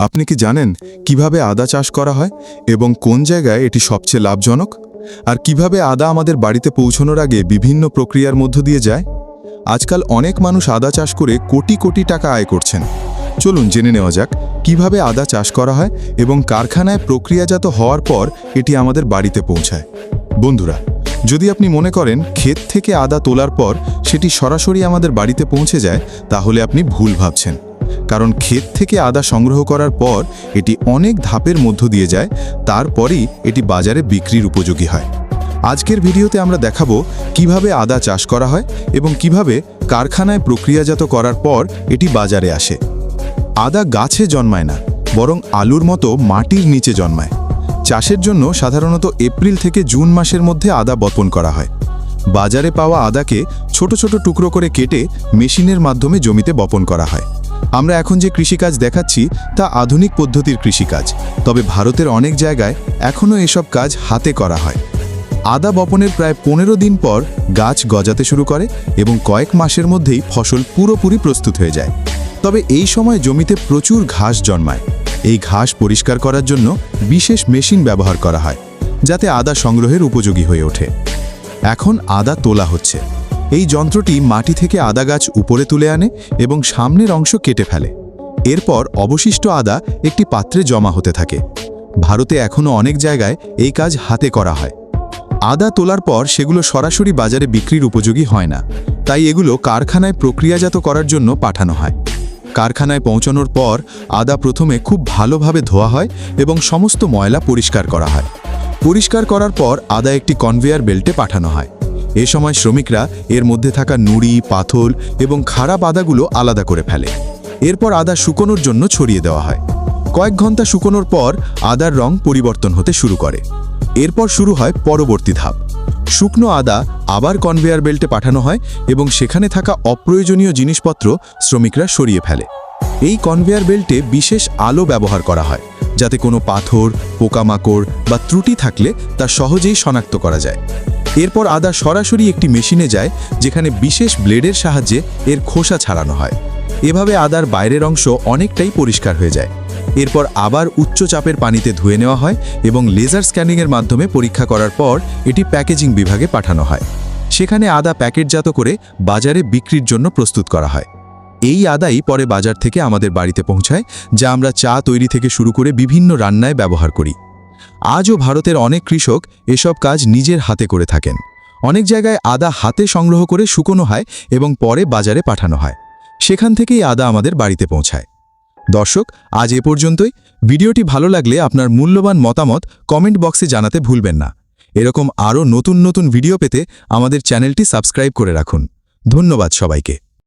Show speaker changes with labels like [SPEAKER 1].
[SPEAKER 1] আপনি কি জানেন কিভাবে আদা চাষ করা হয় এবং কোন জায়গায় এটি সবচেয়ে লাভজনক? আর কিভাবে আদা আমাদের বাড়িতে পৌঁছানোর আগে বিভিন্ন প্রক্রিয়ার মধ্য দিয়ে যায়? আজকাল অনেক মানুষ আদা চাষ করে কোটি কোটি টাকা আয় করছেন। চলুন জেনে নেওয়া যাক কিভাবে আদা চাষ করা হয় এবং কারখানায় প্রক্রিয়াজাত হওয়ার পর এটি আমাদের বাড়িতে পৌঁছায়। বন্ধুরা, যদি আপনি মনে করেন ক্ষেত থেকে আদা তোলার পর সেটি সরাসরি আমাদের বাড়িতে পৌঁছে যায়, তাহলে আপনি ভুল ভাবছেন। কারণ ক্ষেত থেকে আদা সংগ্রহ করার পর এটি অনেক ধাপের মধ্য দিয়ে যায়, তারপরেই এটি বাজারে বিক্রির উপযোগী হয়। আজকের ভিডিওতে আমরা দেখাবো কিভাবে আদা চাষ করা হয় এবং কিভাবে কারখানায় প্রক্রিয়াজাত করার পর এটি বাজারে আসে। আদা গাছে জন্মায় না, বরং আলুর মতো মাটির নিচে জন্মায়। চাষের জন্য সাধারণত এপ্রিল থেকে জুন মাসের মধ্যে আদা বপন করা হয়। বাজারে পাওয়া আদাকে ছোট ছোট টুকরো করে কেটে মেশিনের মাধ্যমে জমিতে বপন করা হয়। আমরা এখন যে কৃষিকাজ দেখাচ্ছি তা আধুনিক পদ্ধতির কৃষিকাজ, তবে ভারতের অনেক জায়গায় এখনও এসব কাজ হাতে করা হয়। আদা বপনের প্রায় 15 দিন পর গাছ গজাতে শুরু করে এবং কয়েক মাসের মধ্যেই ফসল পুরোপুরি প্রস্তুত হয়ে যায়। তবে এই সময় জমিতে প্রচুর ঘাস জন্মায়। এই ঘাস পরিষ্কার করার জন্য বিশেষ মেশিন ব্যবহার করা হয়, যাতে আদা সংগ্রহের উপযোগী হয়ে ওঠে। এখন আদা তোলা হচ্ছে। এই যন্ত্রটি মাটি থেকে আদা গাছ উপরে তুলে আনে এবং সামনের অংশ কেটে ফেলে। এরপর অবশিষ্ট আদা একটি পাত্রে জমা হতে থাকে। ভারতে এখনও অনেক জায়গায় এই কাজ হাতে করা হয়। আদা তোলার পর সেগুলো সরাসরি বাজারে বিক্রির উপযোগী হয় না, তাই এগুলো কারখানায় প্রক্রিয়াজাত করার জন্য পাঠানো হয়। কারখানায় পৌঁছানোর পর আদা প্রথমে খুব ভালোভাবে ধোয়া হয় এবং সমস্ত ময়লা পরিষ্কার করা হয়। পরিষ্কার করার পর আদা একটি কনভেয়ার বেল্টে পাঠানো হয়। এ সময় শ্রমিকরা এর মধ্যে থাকা নুড়ি, পাথর এবং খারাপ আদাগুলো আলাদা করে ফেলে। এরপর আদা শুকোনোর জন্য ছড়িয়ে দেওয়া হয়। কয়েক ঘন্টা শুকোনোর পর আদার রং পরিবর্তন হতে শুরু করে। এরপর শুরু হয় পরবর্তী ধাপ। শুকনো আদা আবার কনভেয়ার বেল্টে পাঠানো হয় এবং সেখানে থাকা অপ্রয়োজনীয় জিনিসপত্র শ্রমিকরা সরিয়ে ফেলে। এই কনভেয়ার বেল্টে বিশেষ আলো ব্যবহার করা হয়, যাতে কোনো পাথর, পোকামাকড় বা ত্রুটি থাকলে তা সহজেই শনাক্ত করা যায়। এরপর আদা সরাসরি একটি মেশিনে যায়, যেখানে বিশেষ ব্লেডের সাহায্যে এর খোসা ছাড়ানো হয়। এভাবে আদার বাইরের অংশ অনেকটাই পরিষ্কার হয়ে যায়। এরপর আবার উচ্চ চাপের পানিতে ধুয়ে নেওয়া হয় এবং লেজার স্ক্যানিংয়ের মাধ্যমে পরীক্ষা করার পর এটি প্যাকেজিং বিভাগে পাঠানো হয়। সেখানে আদা প্যাকেটজাত করে বাজারে বিক্রির জন্য প্রস্তুত করা হয়। এই আদাই পরে বাজার থেকে আমাদের বাড়িতে পৌঁছায়, যা আমরা চা তৈরি থেকে শুরু করে বিভিন্ন রান্নায় ব্যবহার করি। আজও ভারতের অনেক কৃষক এসব কাজ নিজের হাতে করে থাকেন। অনেক জায়গায় আদা হাতে সংগ্রহ করে শুকনো হয় এবং পরে বাজারে পাঠানো হয়। সেখান থেকেই আদা আমাদের বাড়িতে পৌঁছায়। দর্শক, আজ এ পর্যন্তই। ভিডিওটি ভালো লাগলে আপনার মূল্যবান মতামত কমেন্ট বক্সে জানাতে ভুলবেন না। এরকম আরও নতুন নতুন ভিডিও পেতে আমাদের চ্যানেলটি সাবস্ক্রাইব করে রাখুন। ধন্যবাদ সবাইকে।